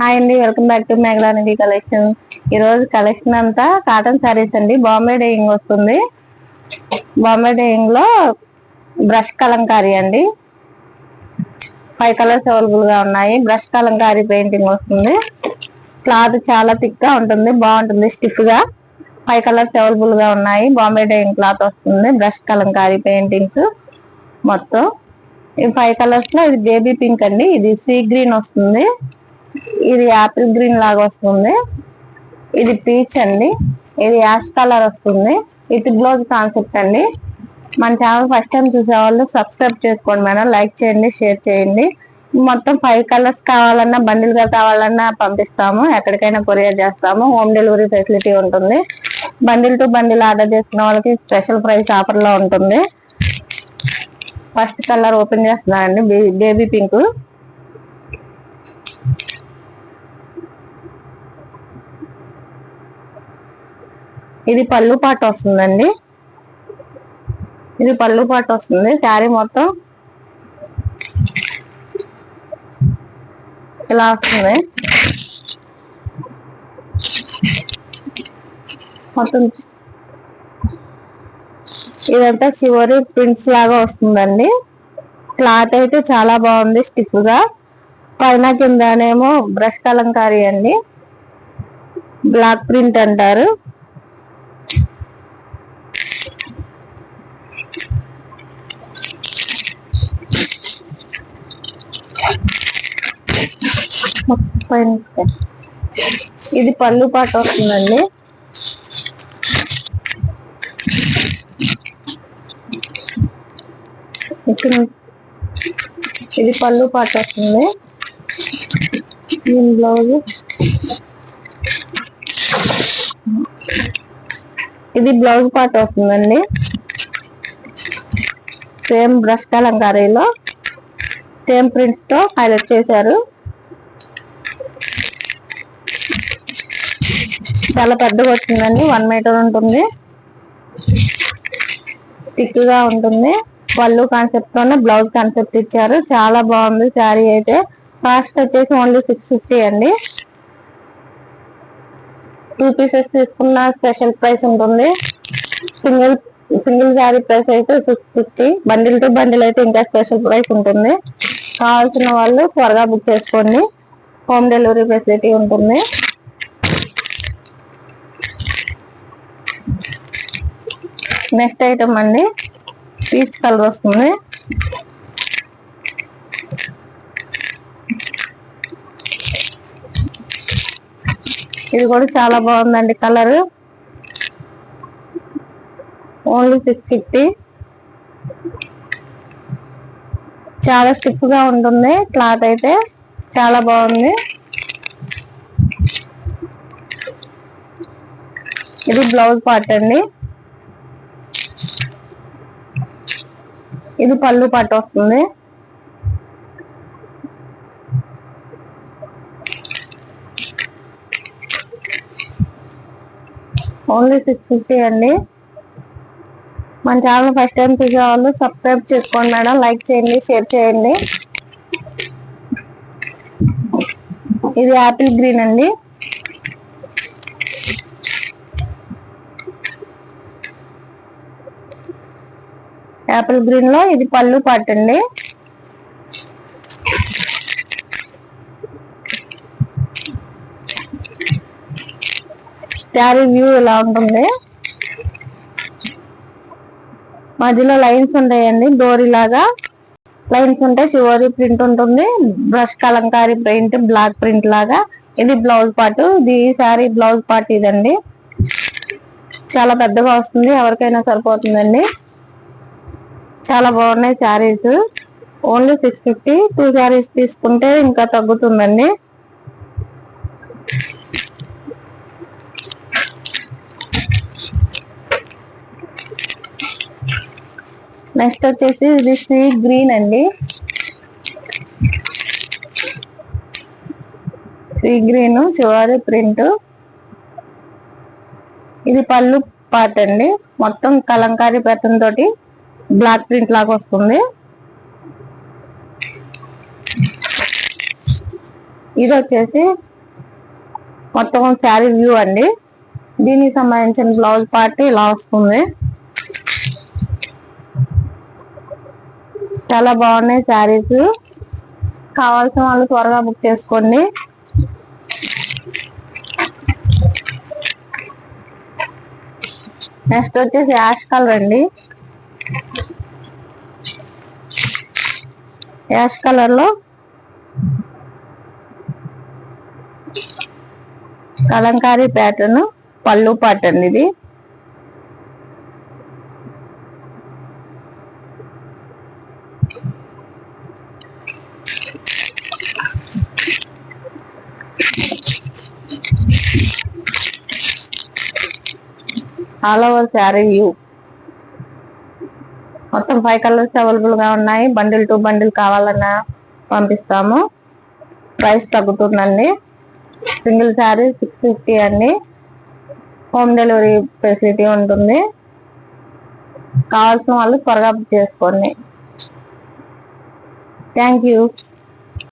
Hi అండి, welcome back to మేఘలానిధి collection. ఈ రోజు కలెక్షన్ అంతా కాటన్ శారీస్ అండి. బాంబే డైయింగ్ వస్తుంది. బాంబే డైయింగ్ లో బ్రష్ కలంకారీ అండి. 5 కలర్స్ అవైలబుల్ గా ఉన్నాయి. బ్రష్ కలంకారీ పెయింటింగ్ వస్తుంది. క్లాత్ చాలా థిక్ గా ఉంటుంది, బాగుంటుంది స్టిఫ్ గా. 5 కలర్స్ అవైలబుల్ గా ఉన్నాయి. బాంబే డైయింగ్ క్లాత్ వస్తుంది. బ్రష్ కలంకారీ పెయింటింగ్స్ మొత్తం ఈ 5 కలర్స్ లో ఇది బేబీ పింక్ అండి, ఇది సీ గ్రీన్ వస్తుంది, ఇది యాపిల్ గ్రీన్ లాగా వస్తుంది, ఇది పీచ్ అండి, ఇది యాష్ కలర్ వస్తుంది. ఇది బ్లౌజ్ కాన్సెప్ట్ అండి. మన ఛానల్ ఫస్ట్ టైం చూసే వాళ్ళు సబ్స్క్రైబ్ చేసుకోండి మేడం, లైక్ చేయండి, షేర్ చేయండి. మొత్తం 5 కలర్స్ కావాలన్నా బండిల్ గా కావాలన్నా పంపిస్తాము, ఎక్కడికైనా కొరియర్ చేస్తాము. హోమ్ డెలివరీ ఫెసిలిటీ ఉంటుంది. బండిల్ టు బండిల్ ఆర్డర్ చేసుకున్న వాళ్ళకి స్పెషల్ ప్రైస్ ఆఫర్ లో ఉంటుంది. ఫస్ట్ కలర్ ఓపెన్ చేస్తున్నానండి, బేబీ పింక్. ఇది పళ్ళు పాట వస్తుందండి, ఇది పళ్ళు పాట వస్తుంది. శారీ మొత్తం ఇలా వస్తుంది. మొత్తం ఇదంతా చివరి ప్రింట్స్ లాగా వస్తుందండి. క్లాత్ అయితే చాలా బాగుంది, స్టిఫ్ గా. పైన కిందనేమో బ్రష్ కలంకారీ అండి, బ్లాక్ ప్రింట్ అంటారు. ఇది పళ్ళు పాట వస్తుందండి. ఇది పళ్ళు పాట వస్తుంది. బ్లౌజ్ ఇది బ్లౌజ్ పార్ట్ వస్తుందండి. సేమ్ బ్రష్ కలంకారీలో సేమ్ ప్రింట్స్ తో హైలైట్ చేశారు. చాలా పెద్దగా వచ్చిందండి, 1 మీటర్ ఉంటుంది, థిక్ గా ఉంటుంది. పళ్ళు కాన్సెప్ట్ తోనే బ్లౌజ్ కాన్సెప్ట్ ఇచ్చారు. చాలా బాగుంది శారీ అయితే. కాస్ట్ వచ్చేసి ఓన్లీ 650 అండి. 2 పీసెస్ తీసుకున్న స్పెషల్ ప్రైస్ ఉంటుంది. సింగిల్ శారీ ప్రైస్ అయితే 650. బండిల్ టు బండిల్ అయితే ఇంకా స్పెషల్ ప్రైస్ ఉంటుంది. కావాల్సిన వాళ్ళు త్వరగా బుక్ చేసుకోండి, హోమ్ డెలివరీ ఫెసిలిటీ ఉంటుంది. నెక్స్ట్ ఐటమ్ అండి, పీచ్ కలర్ వస్తుంది. ఇది కూడా చాలా బాగుందండి కలర్. ఓన్లీ 650. చాలా స్టిఫ్ గా ఉంటుంది, క్లాత్ అయితే చాలా బాగుంది. ఇది బ్లౌజ్ పార్ట్ అండి, ఇది పళ్ళు పార్ట్ వస్తుంది. ఓన్లీ 650 అండి. మన ఛానల్ ఫస్ట్ టైం చూసే వాళ్ళు సబ్స్క్రైబ్ చేసుకోండి మేడం, లైక్ చేయండి, షేర్ చేయండి. ఇది యాపిల్ గ్రీన్ అండి, యాపిల్ గ్రీన్ లో ఇది పళ్ళు పార్ట్ అండి. శారీ వ్యూ ఇలా ఉంటుంది. మధ్యలో లైన్స్ ఉంటాయండి, డోరీ లాగా లైన్స్ ఉంటాయి. శివరి ప్రింట్ ఉంటుంది, brush Kalamkari print, block print లాగా. ఇది బ్లౌజ్ పార్ట్. ఇది శారీ బ్లౌజ్ పార్ట్ ఇదండి. చాలా పెద్దగా వస్తుంది, ఎవరికైనా సరిపోతుందండి. చాలా బాగున్నాయి శారీస్. ఓన్లీ 650. 2 శారీస్ తీసుకుంటే ఇంకా తగ్గుతుందండి. నెక్స్ట్ వచ్చేసి ఇది సీ గ్రీన్ అండి, సీ గ్రీన్ చివరి ప్రింట్. ఇది పళ్ళు పార్ట్ అండి, మొత్తం కలంకారీ ప్యాటర్న్ తోటి బ్లాక్ ప్రింట్ లాగా వస్తుంది. ఇది వచ్చేసి మొత్తం శారీ వ్యూ అండి. దీనికి సంబంధించిన బ్లౌజ్ పార్ట్ ఇలా వస్తుంది. చాలా బాగున్నాయి శారీస్. కావాల్సిన వాళ్ళు త్వరగా బుక్ చేసుకోండి. నెక్స్ట్ వచ్చేసి యాష్ కలర్ అండి. యాష్ కలర్ లో కలంకారీ ప్యాటర్న్ పళ్ళు పార్ట్ అండి. ఇది ఆల్ ఓవర్ శారీ వ్యూ. మొత్తం 5 కలర్స్ అవైలబుల్ గా ఉన్నాయి. బండిల్ టు బండిల్ కావాలన్నా పంపిస్తాము. ప్రైస్ తగ్గుతుందండి. సింగిల్ శారీ 650 అండి. హోమ్ డెలివరీ ఫెసిలిటీ ఉంటుంది. కావాల్సిన వాళ్ళు త్వరగా బుక్ చేసుకోండి. Thank you.